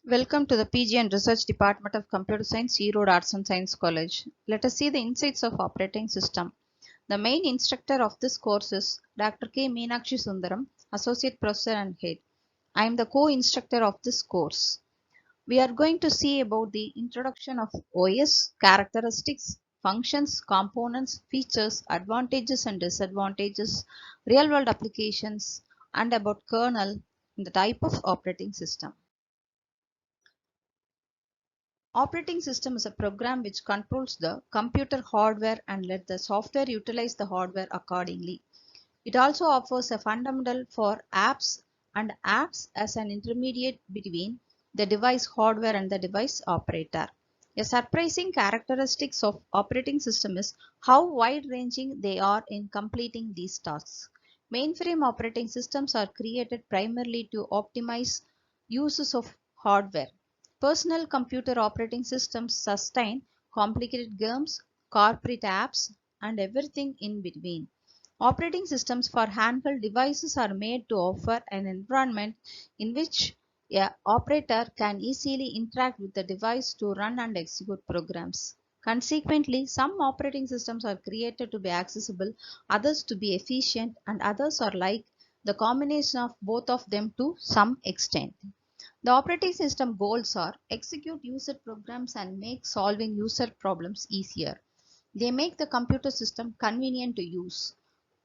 Welcome to the PG and Research Department of Computer Science, E Road Arts and Science College. Let us see the insights of operating system. The main instructor of this course is Dr. K. Meenakshi Sundaram, Associate Professor and Head. I am the co-instructor of this course. We are going to see about the introduction of OS, characteristics, functions, components, features, advantages and disadvantages, real-world applications, and about kernel and the type of operating system. Operating system is a program which controls the computer hardware and let the software utilize the hardware accordingly. It also offers a fundamental for apps and acts as an intermediate between the device hardware and the device operator. A surprising characteristics of operating system is how wide-ranging they are in completing these tasks. Mainframe operating systems are created primarily to optimize uses of hardware. Personal computer operating systems sustain complicated games, corporate apps, and everything in between. Operating systems for handheld devices are made to offer an environment in which a operator can easily interact with the device to run and execute programs. Consequently, some operating systems are created to be accessible, others to be efficient, and others are like the combination of both of them to some extent. The operating system goals are execute user programs and make solving user problems easier. They make the computer system convenient to use.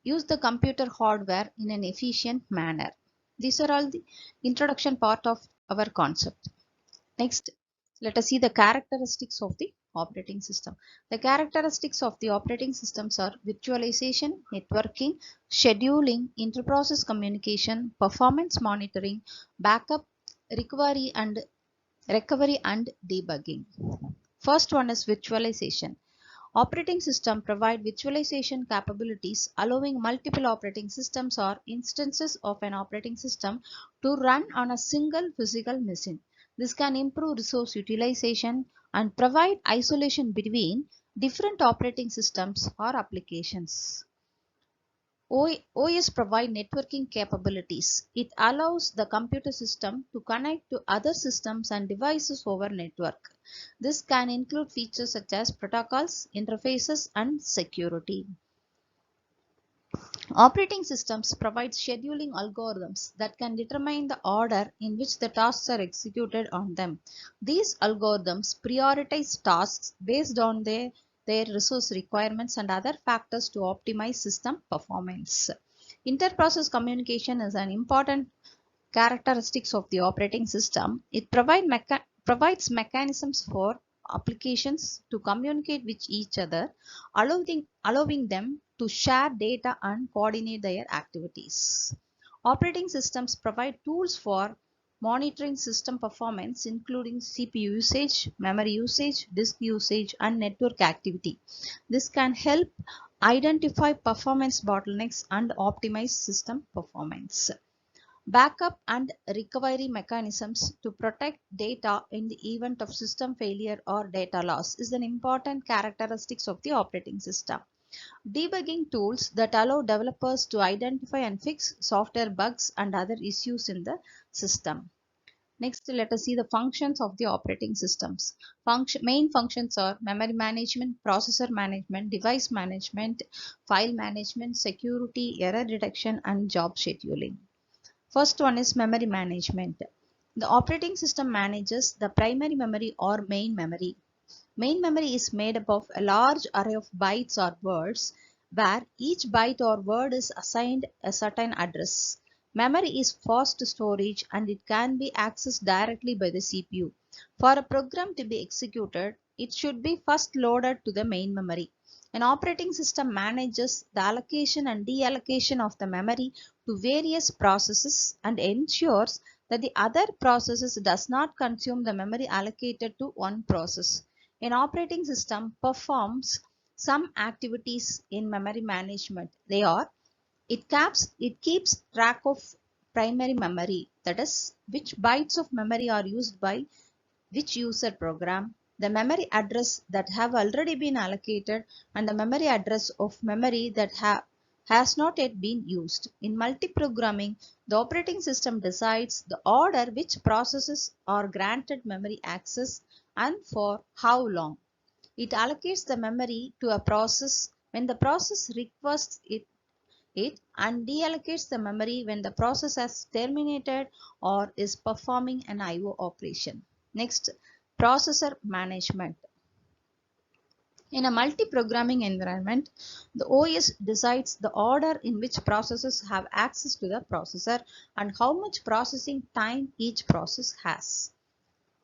Use the computer hardware in an efficient manner. These are all the introduction part of our concept. Next, let us see the characteristics of the operating system. The characteristics of the operating systems are virtualization, networking, scheduling, interprocess communication, performance monitoring, backup, recovery and debugging. First one is virtualization. Operating system provide virtualization capabilities allowing multiple operating systems or instances of an operating system to run on a single physical machine. This can improve resource utilization and provide isolation between different operating systems or applications. OS provide networking capabilities. It allows the computer system to connect to other systems and devices over network. This can include features such as protocols, interfaces, and security. Operating systems provide scheduling algorithms that can determine the order in which the tasks are executed on them. These algorithms prioritize tasks based on their resource requirements and other factors to optimize system performance. Interprocess communication is an important characteristics of the operating system. It provides mechanisms for applications to communicate with each other, allowing them to share data and coordinate their activities. Operating systems provide tools for monitoring system performance, including CPU usage, memory usage, disk usage, and network activity. This can help identify performance bottlenecks and optimize system performance. Backup and recovery mechanisms to protect data in the event of system failure or data loss is an important characteristic of the operating system. Debugging tools that allow developers to identify and fix software bugs and other issues in the system. Next, let us see the functions of the operating systems. Main functions are memory management, processor management, device management, file management, security, error detection, and job scheduling. First one is memory management. The operating system manages the primary memory or main memory. Main memory is made up of a large array of bytes or words where each byte or word is assigned a certain address. Memory is fast storage and it can be accessed directly by the CPU. For a program to be executed, it should be first loaded to the main memory. An operating system manages the allocation and deallocation of the memory to various processes and ensures that the other processes does not consume the memory allocated to one process. An operating system performs some activities in memory management. They are it keeps track of primary memory, that is, which bytes of memory are used by which user program, the memory address that have already been allocated, and the memory address of memory that has not yet been used. In multiprogramming, the operating system decides the order which processes are granted memory access and for how long. It allocates the memory to a process when the process requests it and deallocates the memory when the process has terminated or is performing an IO operation. Next, processor management. In a multi-programming environment, the OS decides the order in which processes have access to the processor and how much processing time each process has.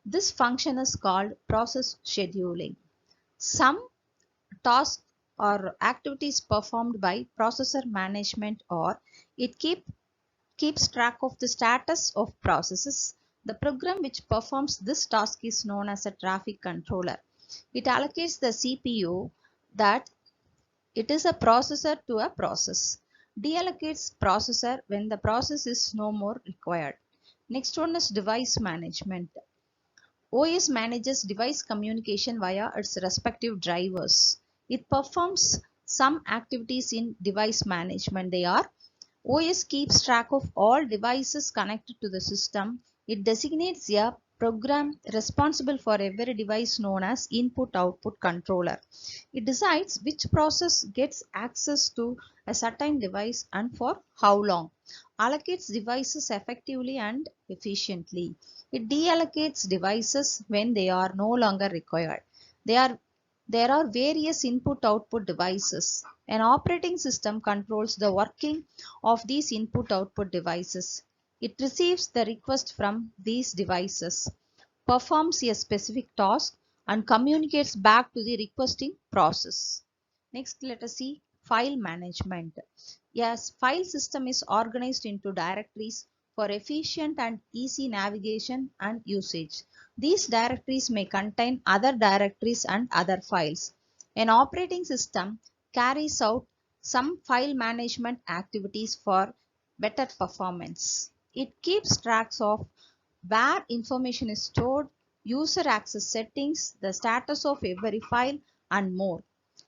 This function is called process scheduling. Some tasks or activities performed by processor management or it keeps track of the status of processes. The program which performs this task is known as a traffic controller. It allocates the CPU that it is a processor to a process. Deallocates processor when the process is no more required. Next one is device management. OS manages device communication via its respective drivers. It performs some activities in device management. They are: OS keeps track of all devices connected to the system. It designates a program responsible for every device known as input-output controller. It decides which process gets access to a certain device and for how long. Allocates devices effectively and efficiently. It deallocates devices when they are no longer required. There are various input-output devices. An operating system controls the working of these input-output devices. It receives the request from these devices, performs a specific task, and communicates back to the requesting process. Next, let us see file management. Yes, file system is organized into directories for efficient and easy navigation and usage. These directories may contain other directories and other files. An operating system carries out some file management activities for better performance. It keeps tracks of where information is stored, user access settings, the status of every file, and more.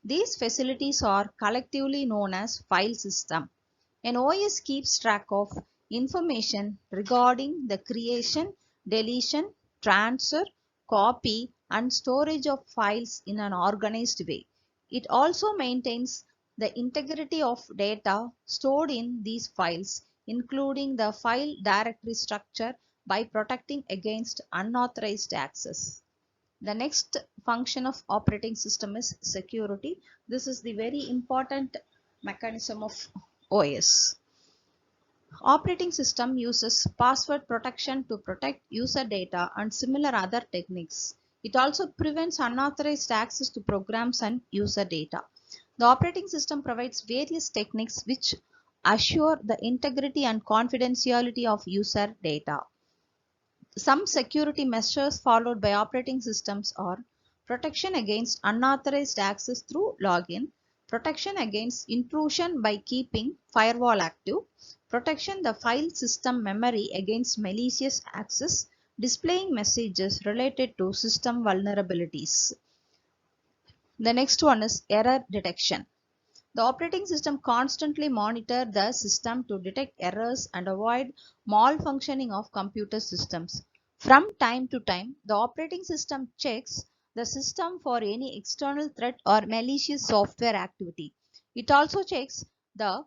These facilities are collectively known as file system. An OS keeps track of information regarding the creation, deletion, transfer, copy, and storage of files in an organized way. It also maintains the integrity of data stored in these files, including the file directory structure, by protecting against unauthorized access. The next function of operating system is security. This is the very important mechanism of OS. Operating system uses password protection to protect user data and similar other techniques. It also prevents unauthorized access to programs and user data. The operating system provides various techniques which assure the integrity and confidentiality of user data. Some security measures followed by operating systems are protection against unauthorized access through login, protection against intrusion by keeping firewall active, protection the file system memory against malicious access, displaying messages related to system vulnerabilities. The next one is error detection. The operating system constantly monitors the system to detect errors and avoid malfunctioning of computer systems. From time to time, the operating system checks the system for any external threat or malicious software activity. It also checks the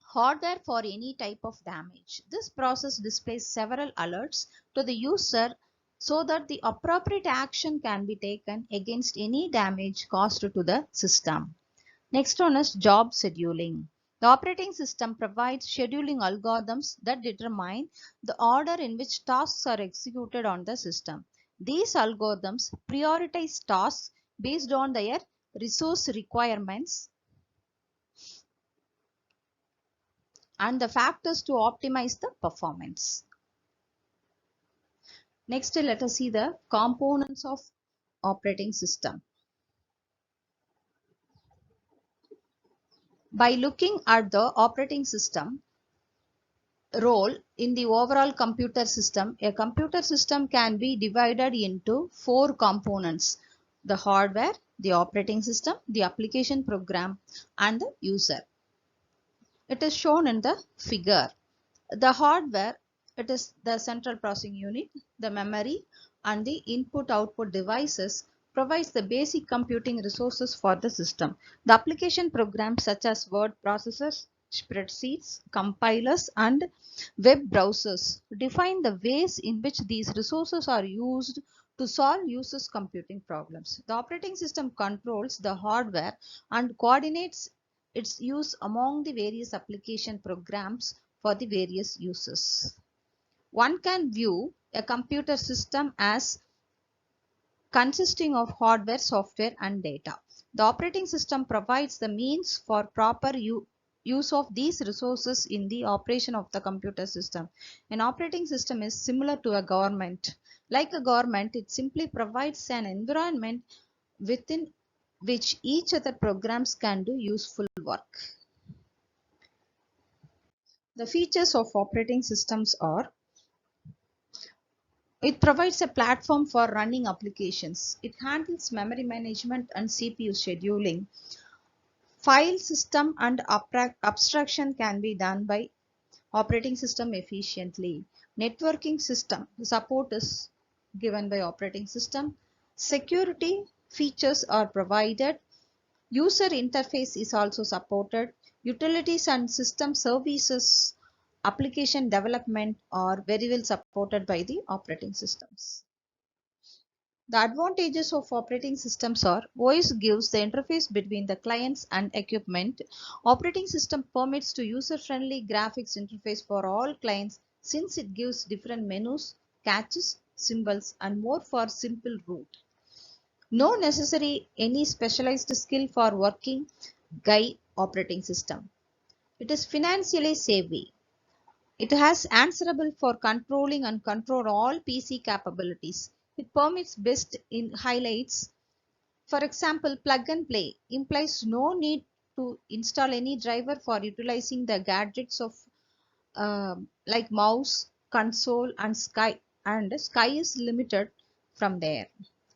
hardware for any type of damage. This process displays several alerts to the user so that the appropriate action can be taken against any damage caused to the system. Next one is job scheduling. The operating system provides scheduling algorithms that determine the order in which tasks are executed on the system. These algorithms prioritize tasks based on their resource requirements and the factors to optimize the performance. Next, let us see the components of operating system. By looking at the operating system role in the overall computer system, a computer system can be divided into four components: the hardware, the operating system, the application program, and the user. It is shown in the figure. The hardware, it is the central processing unit, the memory, and the input-output devices provides the basic computing resources for the system. The application programs such as word processors, spreadsheets, compilers, and web browsers define the ways in which these resources are used to solve users' computing problems. The operating system controls the hardware and coordinates its use among the various application programs for the various uses. One can view a computer system as consisting of hardware, software, and data. The operating system provides the means for proper use of these resources in the operation of the computer system. An operating system is similar to a government. Like a government, it simply provides an environment within which each other programs can do useful work. The features of operating systems are: it provides a platform for running applications. It handles memory management and CPU scheduling. File system and abstraction can be done by operating system efficiently. Networking system support is given by operating system. Security features are provided. User interface is also supported. Utilities and system services application development are very well supported by the operating systems. The advantages of operating systems are: OS gives the interface between the clients and equipment. Operating system permits to user-friendly graphics interface for all clients since it gives different menus, catches, symbols, and more for simple root. No necessary any specialized skill for working GUI operating system. It is financially savvy. It has answerable for controlling and control all PC capabilities. It permits best in highlights. For example, plug and play implies no need to install any driver for utilizing the gadgets of like mouse, console, and sky is limited from there.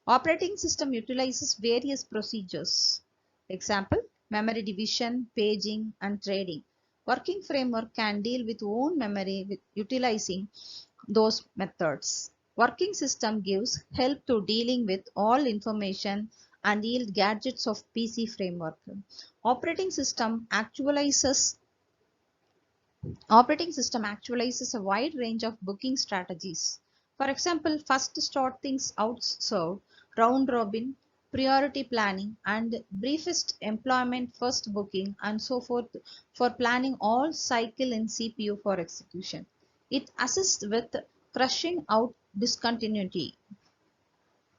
Operating system utilizes various procedures. Example, memory division, paging, and threading. Working framework can deal with own memory with utilizing those methods. Working system gives help to dealing with all information and yield gadgets of PC framework. Operating system actualizes Operating system actualizes a wide range of booking strategies. For example, first start things out served, round robin, priority planning, and briefest employment first booking, and so forth for planning all cycle in CPU for execution. It assists with crushing out discontinuity.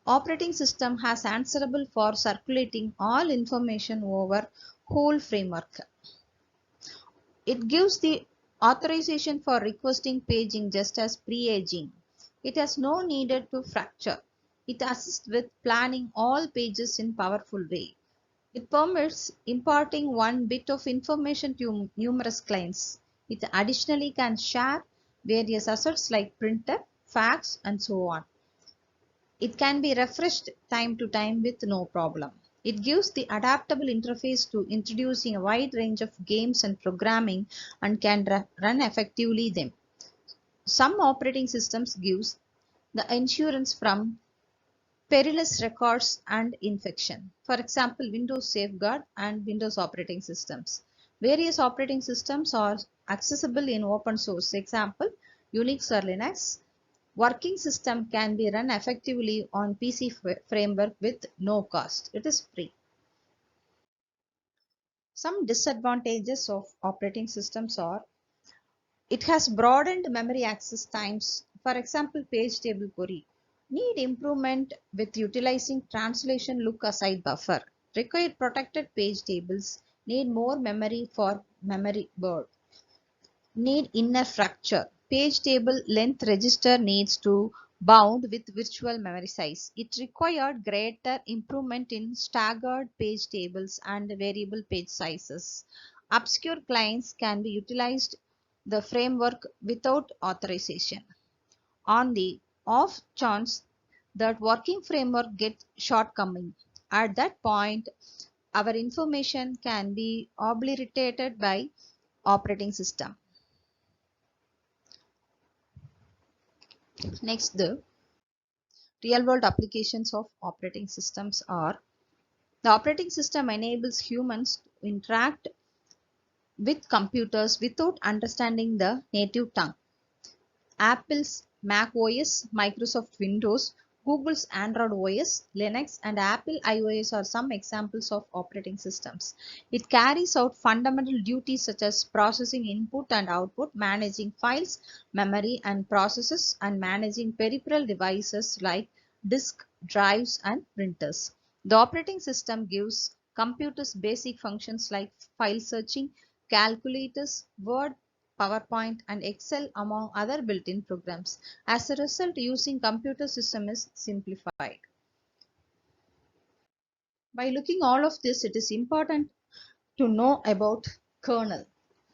Operating system has answerable for circulating all information over whole framework. It gives the authorization for requesting paging just as pre-aging. It has no needed to fracture. It assists with planning all pages in powerful way. It permits imparting one bit of information to numerous clients. It additionally can share various assets like printer, fax, and so on. It can be refreshed time to time with no problem. It gives the adaptable interface to introducing a wide range of games and programming and can run effectively them. Some operating systems gives the insurance from perilous records and infection. For example, Windows Safeguard and Windows operating systems. Various operating systems are accessible in open source. Example, Unix or Linux. Working system can be run effectively on PC framework with no cost. It is free. Some disadvantages of operating systems are: it has broadened memory access times. For example, page table query. Need improvement with utilizing translation look aside buffer. Require protected page tables. Need more memory for memory word. Need inner structure. Page table length register needs to bound with virtual memory size. It required greater improvement in staggered page tables and variable page sizes. Obscure clients can be utilized the framework without authorization. On the off chance that working framework gets shortcoming, at that point our information can be obliterated by operating system. Next, the real world applications of operating systems are: the operating system enables humans to interact with computers without understanding the native tongue. Apple's Mac OS, Microsoft Windows, Google's Android OS, Linux, and Apple iOS are some examples of operating systems. It carries out fundamental duties such as processing input and output, managing files, memory and processes, and managing peripheral devices like disk, drives, and printers. The operating system gives computers basic functions like file searching, calculators, Word, PowerPoint, and Excel, among other built-in programs. As a result, using computer system is simplified. By looking all of this, it is important to know about kernel.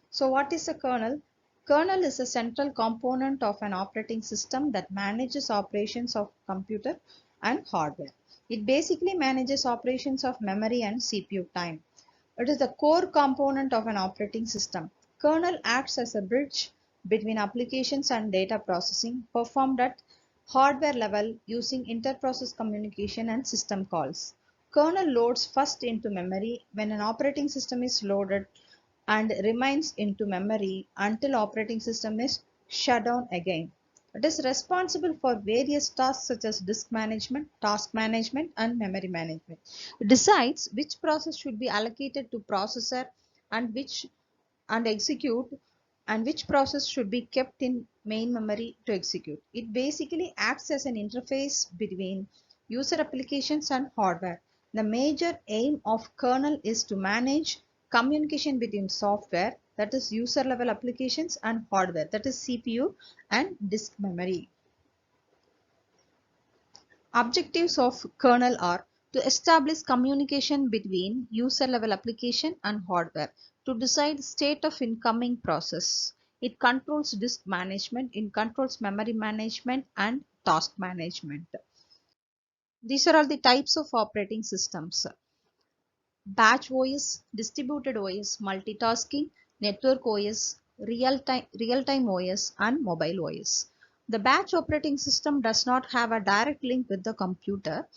So what is a kernel? Kernel is a central component of an operating system that manages operations of computer and hardware. It basically manages operations of memory and CPU time. It is the core component of an operating system. Kernel acts as a bridge between applications and data processing performed at hardware level using interprocess communication and system calls. Kernel loads first into memory when an operating system is loaded and remains into memory until operating system is shut down again. It is responsible for various tasks such as disk management, task management, and memory management. It decides which process should be allocated to processor and which and execute and which process should be kept in main memory to execute. It basically acts as an interface between user applications and hardware. The major aim of kernel is to manage communication between software, that is user level applications, and hardware, that is CPU and disk memory. Objectives of kernel are to establish communication between user level application and hardware, to decide state of incoming process. It controls disk management, it controls memory management and task management. These are all the types of operating systems: batch OS, distributed OS, multitasking, network OS, real-time OS, and mobile OS. The batch operating system does not have a direct link with the computer.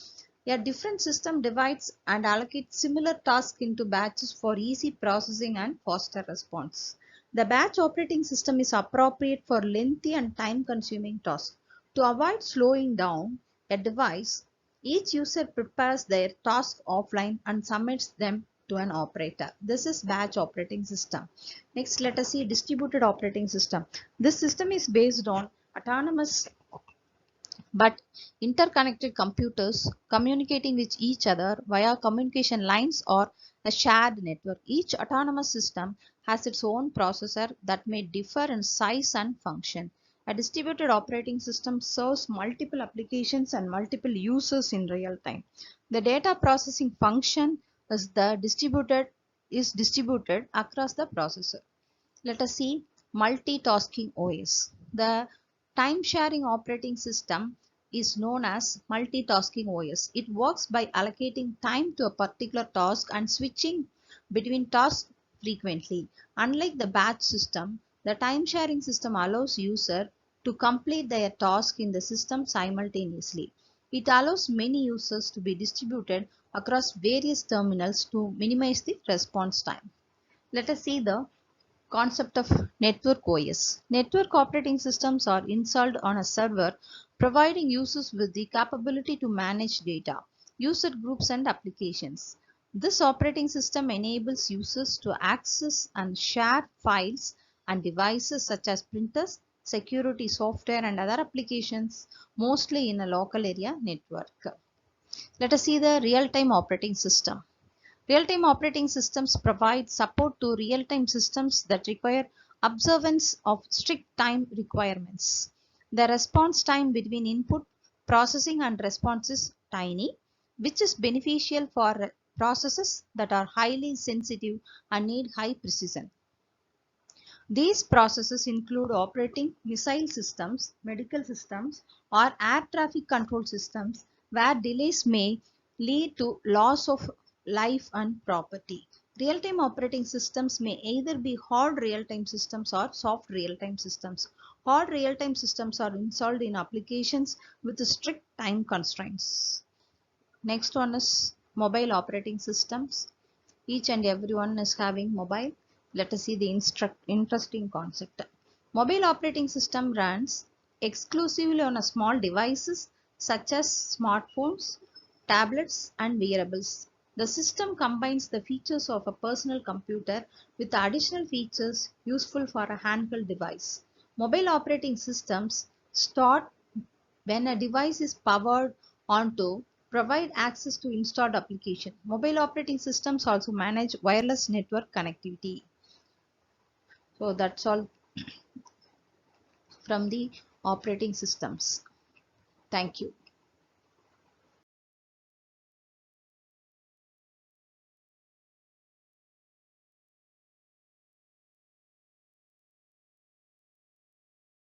A different system divides and allocates similar tasks into batches for easy processing and faster response. The batch operating system is appropriate for lengthy and time-consuming tasks. To avoid slowing down a device, each user prepares their task offline and submits them to an operator. This is batch operating system. Next, let us see distributed operating system. This system is based on autonomous but interconnected computers communicating with each other via communication lines or a shared network. Each autonomous system has its own processor that may differ in size and function. A distributed operating system serves multiple applications and multiple users in real time. The data processing function is distributed across the processor. Let us see multitasking OS. The time sharing operating system is known as multitasking OS. It works by allocating time to a particular task and switching between tasks frequently. Unlike the batch system, the time sharing system allows user to complete their task in the system simultaneously. It allows many users to be distributed across various terminals to minimize the response time. Let us see the concept of network OS. Network operating systems are installed on a server, providing users with the capability to manage data, user groups, and applications. This operating system enables users to access and share files and devices such as printers, security software, and other applications, mostly in a local area network. Let us see the real-time operating system. Real-time operating systems provide support to real-time systems that require observance of strict time requirements. The response time between input, processing, and response is tiny, which is beneficial for processes that are highly sensitive and need high precision. These processes include operating missile systems, medical systems, or air traffic control systems where delays may lead to loss of life and property. Real-time operating systems may either be hard real-time systems or soft real-time systems. Hard real-time systems are installed in applications with strict time constraints. Next one is mobile operating systems. Each and everyone is having mobile. Let us see the interesting concept. Mobile operating system runs exclusively on a small devices such as smartphones, tablets and wearables. The system combines the features of a personal computer with additional features useful for a handheld device. Mobile operating systems start when a device is powered on to provide access to installed application. Mobile operating systems also manage wireless network connectivity. So that's all from the operating systems. Thank you.